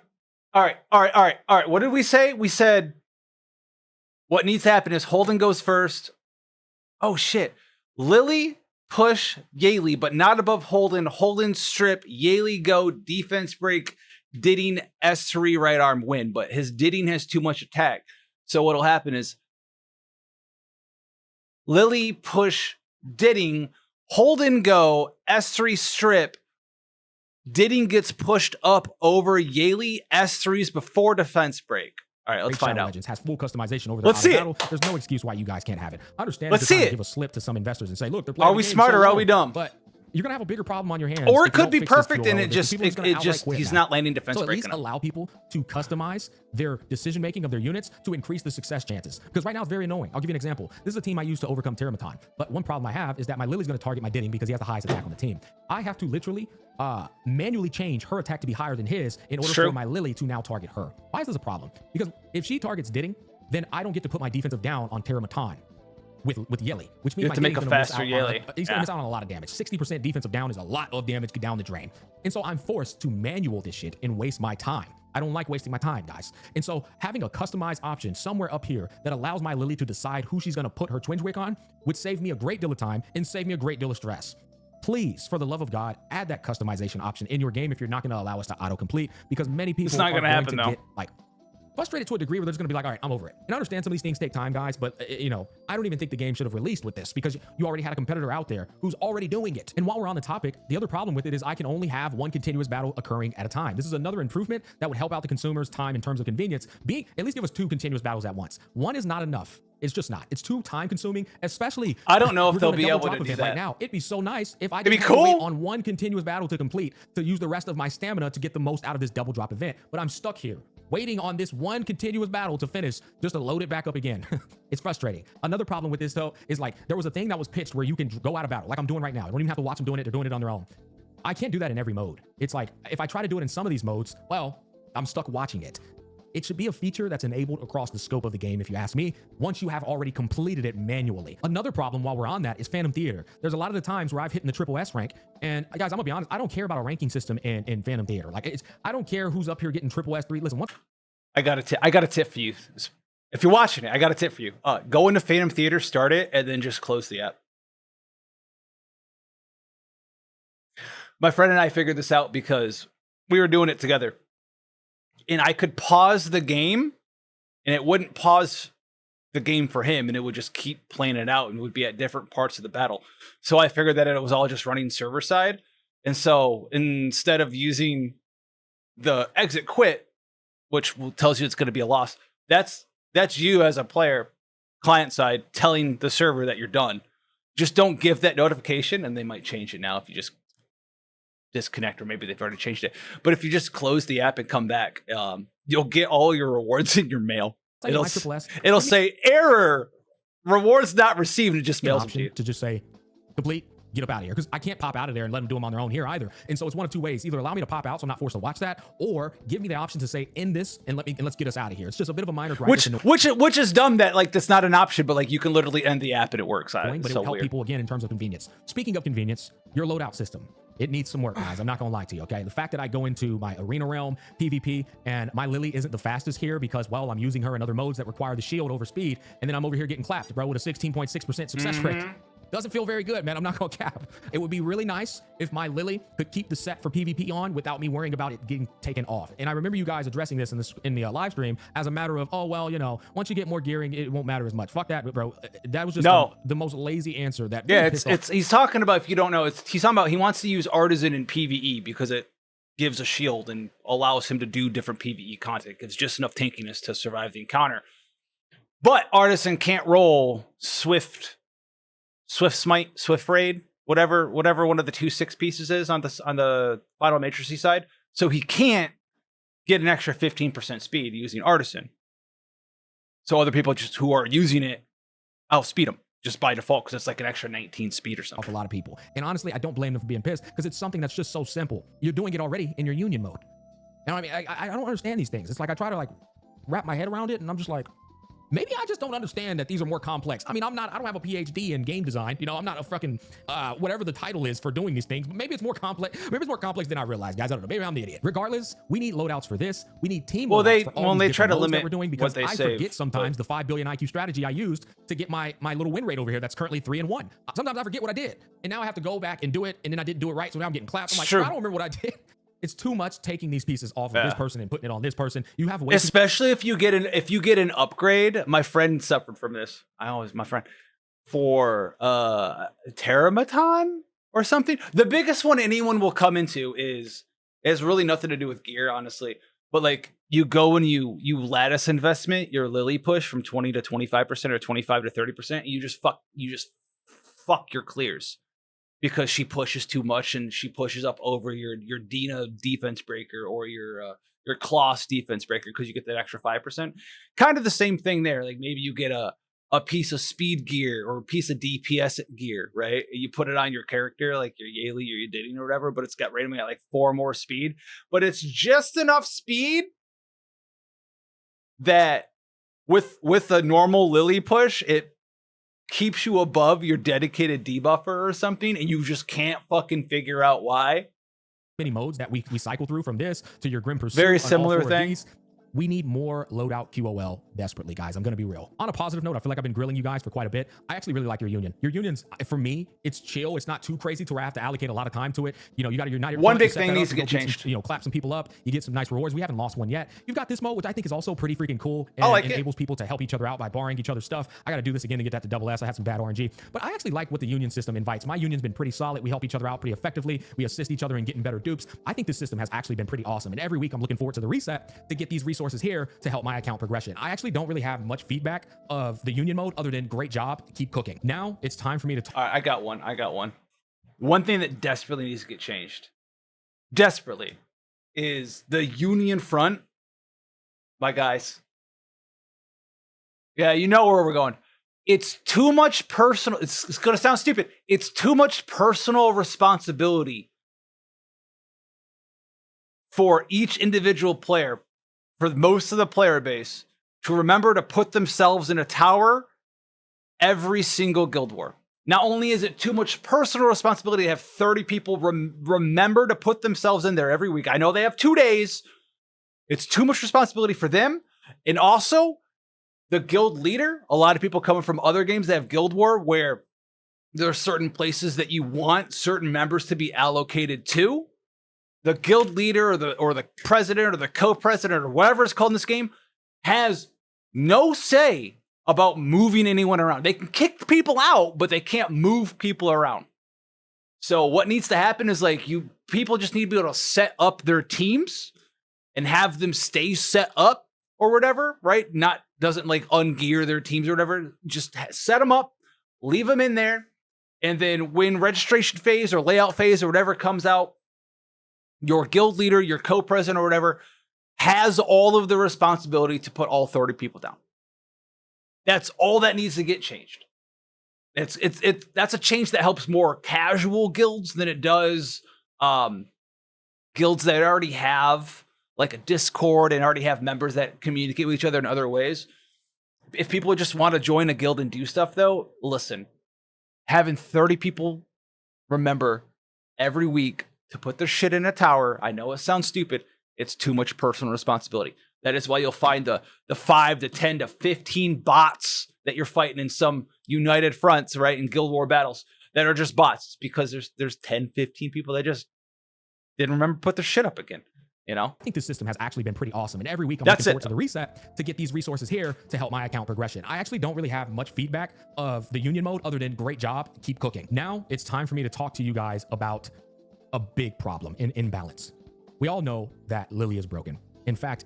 What did we say? We said what needs to happen is Holden goes first. Oh shit. Lily push Yaylee, but not above Holden. Holden strip, Yaylee go, defense break, Didding S3 right arm win, but his Didding has too much attack. So what'll happen is Lily push Didding, Holden go, S3 strip, Didding gets pushed up over Yaylee, S3s before defense break. All right, let's find out. Legends has full customization over the battle. There's no excuse why you guys can't have it. I understand. Let's see it. Give a slip to some investors and say, look, they're playing. Are we smart or are we dumb? But you're gonna have a bigger problem on your hands. Or it could be perfect and it just he's not landing defense break. So at least allow people to customize their decision making of their units to increase the success chances. Because right now it's very annoying. I'll give you an example. This is a team I used to overcome Terramaton. But one problem I have is that my Lily's gonna target my Didding because he has the highest attack on the team. I have to literally manually change her attack to be higher than his in order for my Lily to now target her. Why is this a problem? Because if she targets Didding, then I don't get to put my defensive down on Terramaton with Yeli, which means you have to make a faster Yeli. He's gonna miss out on a lot of damage. 60% defensive down is a lot of damage down the drain. And so I'm forced to manual this shit and waste my time. I don't like wasting my time, guys. And so having a customized option somewhere up here that allows my Lily to decide who she's gonna put her twinge wick on would save me a great deal of time and save me a great deal of stress. Please, for the love of God, add that customization option in your game if you're not going to allow us to autocomplete, because many people it's not going to happen though. Get like frustrated to a degree where they're just going to be like, all right, I'm over it. And I understand some of these things take time, guys, but you know, I don't even think the game should have released with this because you already had a competitor out there who's already doing it. And while we're on the topic, the other problem with it is I can only have one continuous battle occurring at a time. This is another improvement that would help out the consumer's time in terms of convenience. At least give us 2 continuous battles at once. One is not enough. It's just not. It's too time consuming, especially. I don't know if they'll be able to do that right now. It'd be so nice if I could have to wait on one continuous battle to complete to use the rest of my stamina to get the most out of this double drop event. But I'm stuck here waiting on this one continuous battle to finish just to load it back up again. It's frustrating. Another problem with this though is like there was a thing that was pitched where you can go out of battle like I'm doing right now. I don't even have to watch them doing it. They're doing it on their own. I can't do that in every mode. It's like if I try to do it in some of these modes, well, I'm stuck watching it. It should be a feature that's enabled across the scope of the game, if you ask me, once you have already completed it manually. Another problem while we're on that is Phantom Theater. There's a lot of the times where I've hit in the triple S rank, and guys, I'm gonna be honest, I don't care about a ranking system in Phantom Theater. Like, I don't care who's up here getting triple S3. Listen, I got a tip for you. If you're watching it, I got a tip for you. Go into Phantom Theater, start it, and then just close the app. My friend and I figured this out because we were doing it together. And I could pause the game and it wouldn't pause the game for him and it would just keep playing it out and would be at different parts of the battle. So I figured that it was all just running server side. And so instead of using the exit quit, which tells you it's going to be a loss. That's you as a player, client side, telling the server that you're done. Just don't give that notification, and they might change it now if you just disconnect, or maybe they've already changed it. But if you just close the app and come back, you'll get all your rewards in your mail. It'll say error, rewards not received, and it just mails them to you. To just say complete, get up out of here, because I can't pop out of there and let them do them on their own here either. And so it's one of two ways: either allow me to pop out so I'm not forced to watch that, or give me the option to say end this and let's get us out of here. It's just a bit of a minor gripe. Which is dumb that like that's not an option, but like you can literally end the app and it works. But it will help people again in terms of convenience. Speaking of convenience, your loadout system. It needs some work, guys. I'm not gonna lie to you, okay? The fact that I go into my arena realm, PvP, and my Lily isn't the fastest here because, well, I'm using her in other modes that require the shield over speed, and then I'm over here getting clapped, bro, with a 16.6% success rate. Doesn't feel very good, man. I'm not gonna cap. It would be really nice if my Lily could keep the set for PvP on without me worrying about it getting taken off. And I remember you guys addressing this in the live stream as a matter of, oh, well, you know, once you get more gearing, it won't matter as much. Fuck that, bro. That was just the most lazy answer that really he's talking about, if you don't know, he's talking about he wants to use artisan in PvE because it gives a shield and allows him to do different PvE content. It gives just enough tankiness to survive the encounter. But artisan can't roll Swift Smite, Swift Raid, whatever one of the 2 6 pieces is on the final matrixy side. So he can't get an extra 15% speed using artisan. So other people just who are using it outspeed him just by default because it's like an extra 19 speed or something. Off a lot of people. And honestly, I don't blame them for being pissed because it's something that's just so simple. You're doing it already in your union mode. And I mean, I don't understand these things. It's like I try to like wrap my head around it, and I'm just like, maybe I just don't understand that these are more complex. I mean, I don't have a PhD in game design. You know, I'm not a fucking, whatever the title is for doing these things. But maybe it's more complex. Maybe it's more complex than I realize, guys. I don't know. Maybe I'm the idiot. Regardless, we need loadouts for this. We need team loadouts for all these try to limit that we're doing, because what they I forget sometimes the 5 billion IQ strategy I used to get my little win rate over here that's currently 3-1. Sometimes I forget what I did. And now I have to go back and do it, and then I didn't do it right, so now I'm getting clapped. I'm like, I don't remember what I did. It's too much taking these pieces off of this person and putting it on this person. You have especially if you get an upgrade. My friend suffered from this. My friend for Terramaton or something. The biggest one anyone will come into is really nothing to do with gear, honestly. But like you go and you lattice investment your Lily push from 20 to 25% or 25 to 30%. You just fuck your clears. Because she pushes too much and she pushes up over your Dina defense breaker or your Kloss defense breaker because you get that extra 5%. Kind of the same thing there. Like maybe you get a piece of speed gear or a piece of DPS gear, right? You put it on your character, like your Yali or your Didion or whatever, but it's got randomly at like 4 more speed. But it's just enough speed that with a normal Lily push, it keeps you above your dedicated debuffer or something, and you just can't fucking figure out why. Many modes that we cycle through, from this to your Grim Pursuit. Very similar thing. We need more loadout QOL desperately, guys. I'm going to be real. On a positive note, I feel like I've been grilling you guys for quite a bit. I actually really like your union. Your union's, for me, it's chill. It's not too crazy to where I have to allocate a lot of time to it. You know, you got to unite your one big thing needs to get changed. You know, clap some people up. You get some nice rewards. We haven't lost one yet. You've got this mode, which I think is also pretty freaking cool and enables people to help each other out by borrowing each other's stuff. I got to do this again to get that to double S. I had some bad RNG, but I actually like what the union system invites. My union's been pretty solid. We help each other out pretty effectively. We assist each other in getting better dupes. I think this system has actually been pretty awesome. And every week I'm looking forward to the reset to get these resources here to help my account progression. I actually don't really have much feedback of the union mode other than great job, keep cooking. Now it's time for me to All right, I got one. One thing that desperately needs to get changed, desperately, is the union front. My guys. Yeah, you know where we're going. It's too much personal. It's going to sound stupid. It's too much personal responsibility for each individual player, for most of the player base, to remember to put themselves in a tower every single guild war. Not only is it too much personal responsibility to have 30 people remember to put themselves in there every week. I know they have 2 days. It's too much responsibility for them. And also the guild leader. A lot of people coming from other games that have guild war where there are certain places that you want certain members to be allocated to. The guild leader or the president or the co-president or whatever it's called in this game has no say about moving anyone around. They can kick people out, but they can't move people around. So what needs to happen is like people just need to be able to set up their teams and have them stay set up or whatever, right? Doesn't like ungear their teams or whatever. Just set them up, leave them in there. And then when registration phase or layout phase or whatever comes out, your guild leader, your co-president or whatever has all of the responsibility to put all 30 people down. That's all that needs to get changed. That's a change that helps more casual guilds than it does guilds that already have like a Discord and already have members that communicate with each other in other ways. If people just want to join a guild and do stuff though, listen, having 30 people remember every week to put their shit in a tower. I know it sounds stupid. It's too much personal responsibility. That is why you'll find the 5 to 10 to 15 bots that you're fighting in some united fronts, right? In Guild War battles that are just bots because there's 10, 15 people that just didn't remember to put their shit up again. You know? I think this system has actually been pretty awesome. And every week I'm looking forward to the reset to get these resources here to help my account progression. I actually don't really have much feedback of the union mode other than great job, keep cooking. Now it's time for me to talk to you guys about a big problem in imbalance. We all know that Lily is broken. In fact,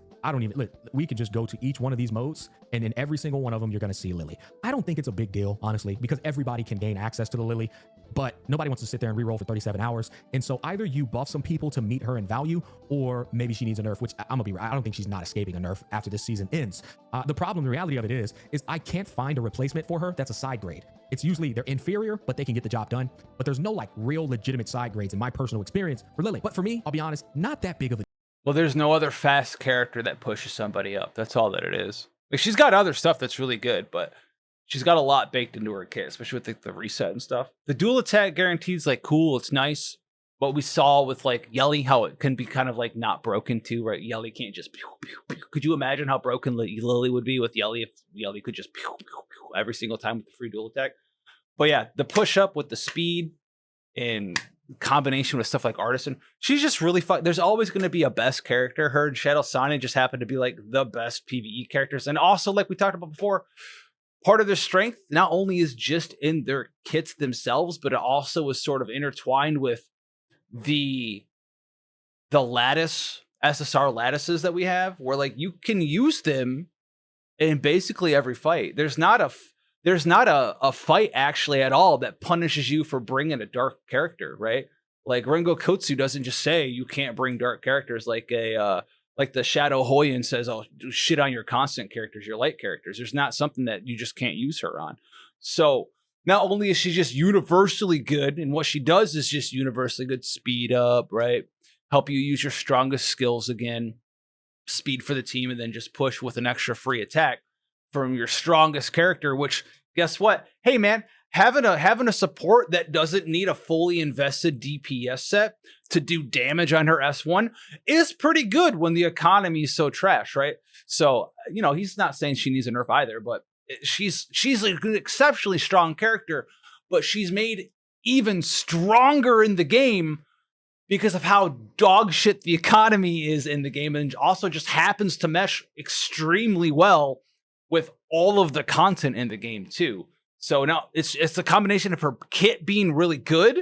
we could just go to each one of these modes and in every single one of them, you're going to see Lily. I don't think it's a big deal, honestly, because everybody can gain access to the Lily, but nobody wants to sit there and reroll for 37 hours. And so either you buff some people to meet her in value, or maybe she needs a nerf, which I don't think she's not escaping a nerf after this season ends. The problem, the reality of it is I can't find a replacement for her that's a side grade. It's usually they're inferior, but they can get the job done. But there's no like real legitimate side grades in my personal experience for Lily. But for me, I'll be honest, not that big of a. Well, there's no other fast character that pushes somebody up. That's all that it is. Like, she's got other stuff that's really good, but she's got a lot baked into her kit, especially with the reset and stuff. The dual attack guarantees like cool, it's nice. What we saw with like Yelly, how it can be kind of like not broken too, right? Yelly can't just pew, pew, pew. Could you imagine how broken Lily would be with Yelly if Yelly could just pew, pew, pew every single time with the free dual attack? But yeah, the push up with the speed in combination with stuff like Artisan, she's just really fun. There's always going to be a best character. Her and Shadow Sonic just happen to be like the best PvE characters. And also, like we talked about before, part of their strength not only is just in their kits themselves, but it also is sort of intertwined with the lattice, SSR lattices that we have, where like you can use them in basically every fight. There's not a fight actually at all that punishes you for bringing a dark character, right? Like Rengo Kotsu doesn't just say you can't bring dark characters like the Shadow Hoyen says, oh, shit on your constant characters, your light characters. There's not something that you just can't use her on. So not only is she just universally good, and what she does is just universally good, speed up, right? Help you use your strongest skills again, speed for the team, and then just push with an extra free attack from your strongest character, which guess what? Hey man, having a support that doesn't need a fully invested DPS set to do damage on her S1 is pretty good when the economy is so trash, right? So, you know, he's not saying she needs a nerf either, but she's an exceptionally strong character, but she's made even stronger in the game because of how dog shit the economy is in the game, and also just happens to mesh extremely well with all of the content in the game too. So now it's a combination of her kit being really good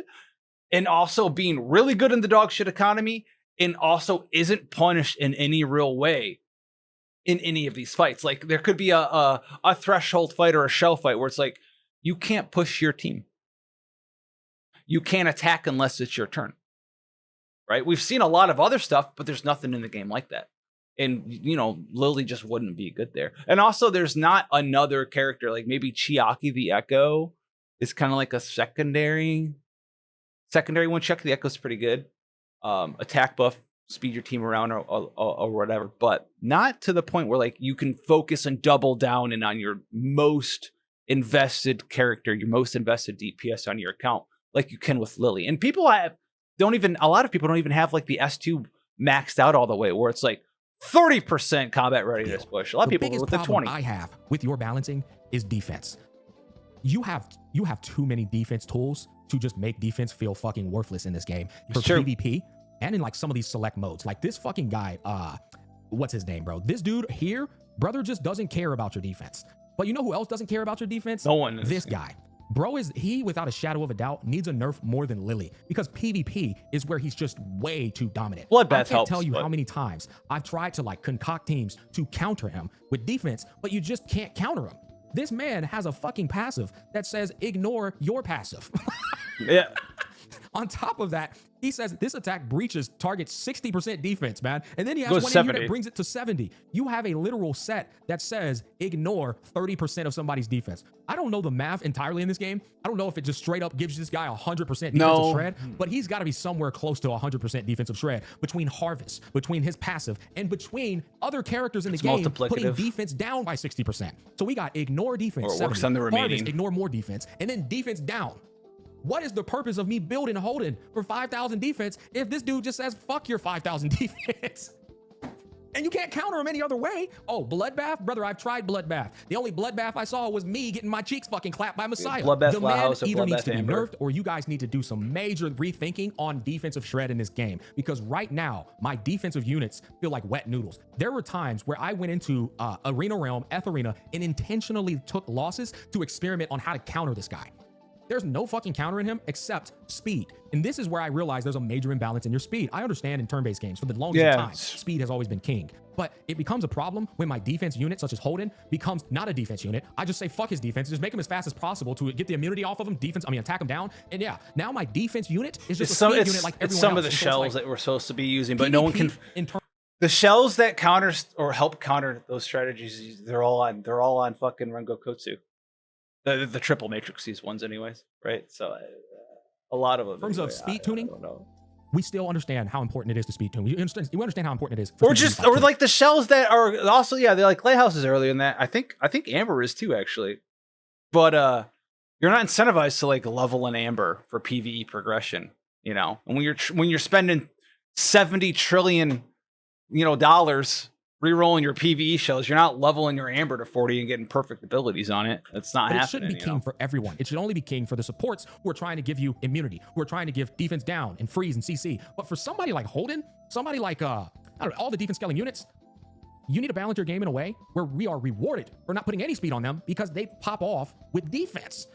and also being really good in the dog shit economy, and also isn't punished in any real way in any of these fights. Like there could be a threshold fight or a shell fight where it's like, you can't push your team. You can't attack unless it's your turn, right? We've seen a lot of other stuff, but there's nothing in the game like that. And, you know, Lily just wouldn't be good there. And also, there's not another character, like maybe Chiaki the Echo is kind of like a secondary one. Check the Echo's pretty good. Attack buff, speed your team around or whatever, but not to the point where like you can focus and double down and on your most invested character, your most invested DPS on your account, like you can with Lily. And a lot of people don't even have like the S2 maxed out all the way, where it's like 30% combat readiness push. A lot of people with the 20. I have with your balancing is defense. You have too many defense tools to just make defense feel fucking worthless in this game for PvP and in like some of these select modes. Like this fucking guy, what's his name, bro? This dude here, brother, just doesn't care about your defense. But you know who else doesn't care about your defense? No one. This guy. Bro he without a shadow of a doubt needs a nerf more than Lily, because PvP is where he's just way too dominant. Bloodbath I can't helps, tell you but how many times I've tried to like concoct teams to counter him with defense, but you just can't counter him. This man has a fucking passive that says ignore your passive. Yeah. On top of that, he says this attack breaches targets 60% defense, man. And then he has Goes one 70. unit that brings it to 70. You have a literal set that says ignore 30% of somebody's defense. I don't know the math entirely in this game. I don't know if it just straight up gives this guy 100% defensive shred, but he's got to be somewhere close to 100% defensive shred between Harvest, between his passive, and between other characters in the game putting defense down by 60%. So we got ignore defense, or it works on the remaining. Harvest, ignore more defense, and then defense down. What is the purpose of me building and holding for 5,000 defense if this dude just says, fuck your 5,000 defense? And you can't counter him any other way. Oh, Bloodbath? Brother, I've tried Bloodbath. The only Bloodbath I saw was me getting my cheeks fucking clapped by Messiah. Bloodbath the man Flowhouse, either needs to be Amber. nerfed, or you guys need to do some major rethinking on defensive shred in this game. Because right now, my defensive units feel like wet noodles. There were times where I went into Arena Realm, Etherina, and intentionally took losses to experiment on how to counter this guy. There's no fucking countering him except speed. And this is where I realize there's a major imbalance in your speed. I understand in turn-based games for the longest time, speed has always been king. But it becomes a problem when my defense unit, such as Holden, becomes not a defense unit. I just say fuck his defense, just make him as fast as possible to get the immunity off of him, attack him down. And yeah, now my defense unit is just a speed unit like everyone else. It's some of the shells that we're supposed to be using, but no one can. The shells that counter or help counter those strategies, they're all on fucking Rengo Kotsu. The triple matrices ones anyways, right? So a lot of them. In terms of speed tuning, we still understand how important it is to speed tune. We understand how important it is. Or like the shells that are also, they're like lighthouses earlier in that. I think Amber is too, actually. But you're not incentivized to like level an Amber for PvE progression, you know. And when you're spending $70 trillion, dollars rerolling your PvE shells, you're not leveling your Amber to 40 and getting perfect abilities on it. That's not happening. It shouldn't be king for everyone. It should only be king for the supports who are trying to give you immunity, who are trying to give defense down and freeze and CC. But for somebody like Holden, somebody like I don't know, all the defense scaling units, you need to balance your game in a way where we are rewarded for not putting any speed on them because they pop off with defense.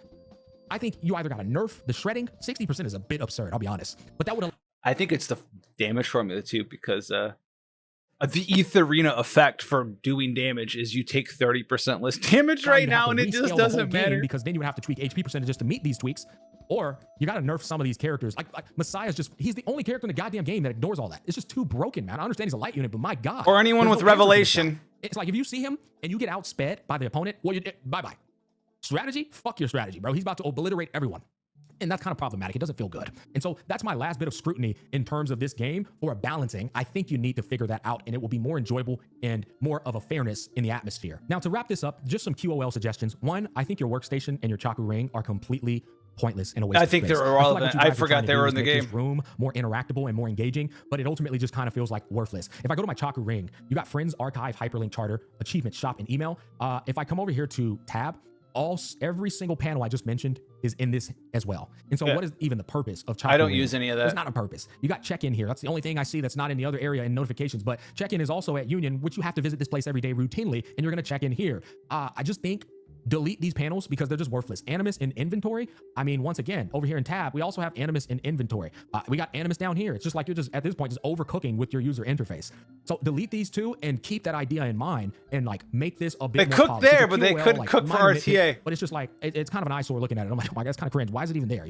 I think you either got to nerf the shredding. 60% is a bit absurd, I'll be honest. But that would. I think it's the damage formula too, because the Etheria effect for doing damage is you take 30% less damage right now, and it just doesn't matter. Because then you would have to tweak HP percentages to meet these tweaks, or you got to nerf some of these characters. Like Messiah's he's the only character in the goddamn game that ignores all that. It's just too broken, man. I understand he's a light unit, but my God. Or anyone with Revelation. It's like if you see him and you get outsped by the opponent, well, bye-bye. Strategy? Fuck your strategy, bro. He's about to obliterate everyone. And that's kind of problematic. It doesn't feel good. And so that's my last bit of scrutiny in terms of this game for a balancing. I think you need to figure that out, and it will be more enjoyable and more of a fairness in the atmosphere. Now, to wrap this up, just some QOL suggestions. One, I think your workstation and your Chaku ring are completely pointless in a way. I think they're irrelevant. I forgot they were in the game. Room more interactable and more engaging, but it ultimately just kind of feels like worthless. If I go to my Chaku ring, you got friends, archive, hyperlink, charter, achievement, shop, and email. If I come over here to tab, every single panel I just mentioned is in this as well. And so what is even the purpose of Chaku? I don't use any of that. There's not a purpose. You got check-in here. That's the only thing I see that's not in the other area in notifications, but check-in is also at Union, which you have to visit this place every day routinely, and you're going to check in here. I just think delete these panels because they're just worthless. Animus in inventory. I mean, once again, over here in tab, we also have Animus in inventory. We got Animus down here. It's just like you're just at this point just overcooking with your user interface. So delete these two and keep that idea in mind and like make this a bit more cook polished. there, but they couldn't cook for RTA. But it's just like it's kind of an eyesore looking at it. I'm like, oh my God, that's kind of cringe. Why is it even there?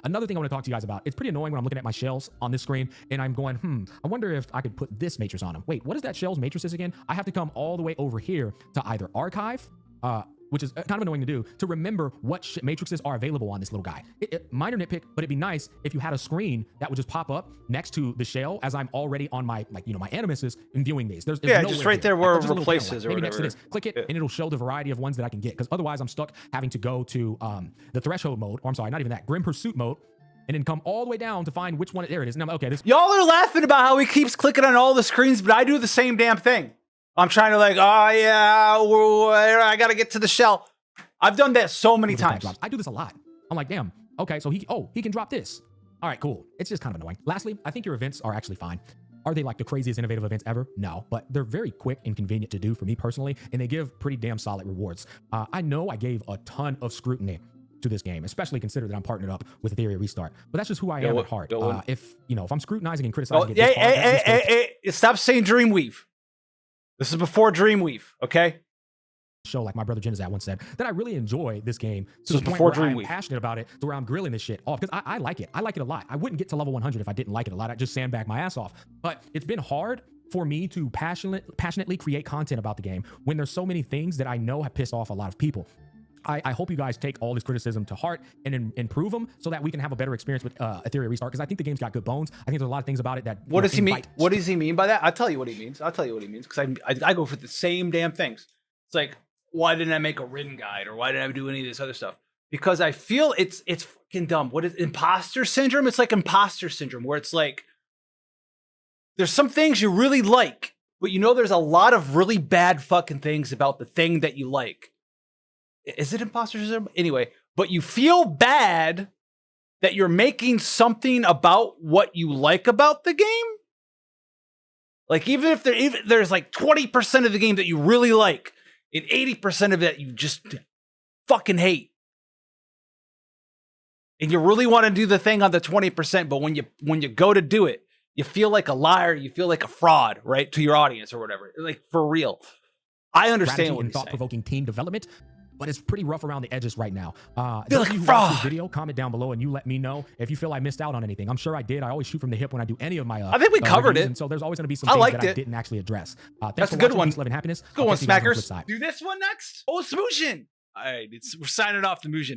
Another thing I want to talk to you guys about. It's pretty annoying when I'm looking at my shells on this screen and I'm going, I wonder if I could put this matrix on them. Wait, what is that shells matrices again? I have to come all the way over here to either archive, which is kind of annoying to do, to remember what matrices are available on this little guy. Minor nitpick, but it'd be nice if you had a screen that would just pop up next to the shell as I'm already on my, my animuses and viewing these. There's just right there where it replaces or whatever. Next to this. Click it and it'll show the variety of ones that I can get. Because otherwise I'm stuck having to go to the threshold mode, or I'm sorry, not even that, Grim Pursuit mode, and then come all the way down to find which one, there it is. And I'm okay. Y'all are laughing about how he keeps clicking on all the screens, but I do the same damn thing. I'm trying to I got to get to the shell. I've done that so many times. I do this a lot. I'm like, damn, okay, so he can drop this. All right, cool. It's just kind of annoying. Lastly, I think your events are actually fine. Are they like the craziest innovative events ever? No, but they're very quick and convenient to do for me personally, and they give pretty damn solid rewards. I know I gave a ton of scrutiny to this game, especially consider that I'm partnered up with Etheria Restart. But that's just who I am at heart. If I'm scrutinizing and criticizing stop saying Dreamweave. This is before Dreamweave, okay? Show, like my brother Genizat once said, that I really enjoy this game to the point where I'm passionate about it, to where I'm grilling this shit off, because I like it. I like it a lot. I wouldn't get to level 100 if I didn't like it a lot. I'd just sandbag my ass off. But it's been hard for me to passionately create content about the game when there's so many things that I know have pissed off a lot of people. I hope you guys take all this criticism to heart and improve them so that we can have a better experience with Etheria Restart, because I think the game's got good bones. I think there's a lot of things about it that... What does he mean? What does he mean by that? I'll tell you what he means. Because I go for the same damn things. It's like, why didn't I make a written guide? Or why didn't I do any of this other stuff? Because I feel it's fucking dumb. What is imposter syndrome? It's like imposter syndrome, where it's like, there's some things you really like, but you know there's a lot of really bad fucking things about the thing that you like. Is it imposter syndrome? Anyway, but you feel bad that you're making something about what you like about the game. Like, even if there's like 20% of the game that you really like, and 80% of it you just fucking hate. And you really want to do the thing on the 20%, but when you go to do it, you feel like a liar, you feel like a fraud, right? To your audience or whatever. Like, for real. I understand what he's saying. Thought-provoking team development, but it's pretty rough around the edges right now. Feel like a fraud. This video, comment down below and you let me know if you feel I missed out on anything. I'm sure I did. I always shoot from the hip when I do any of my I think we covered reviews, it. and so there's always going to be some things that I didn't actually address. That's a good one. Peace, love, and happiness. Good one, Smackers. Do this one next. Oh, Smooshin. All right, we're signing off to Mooshin.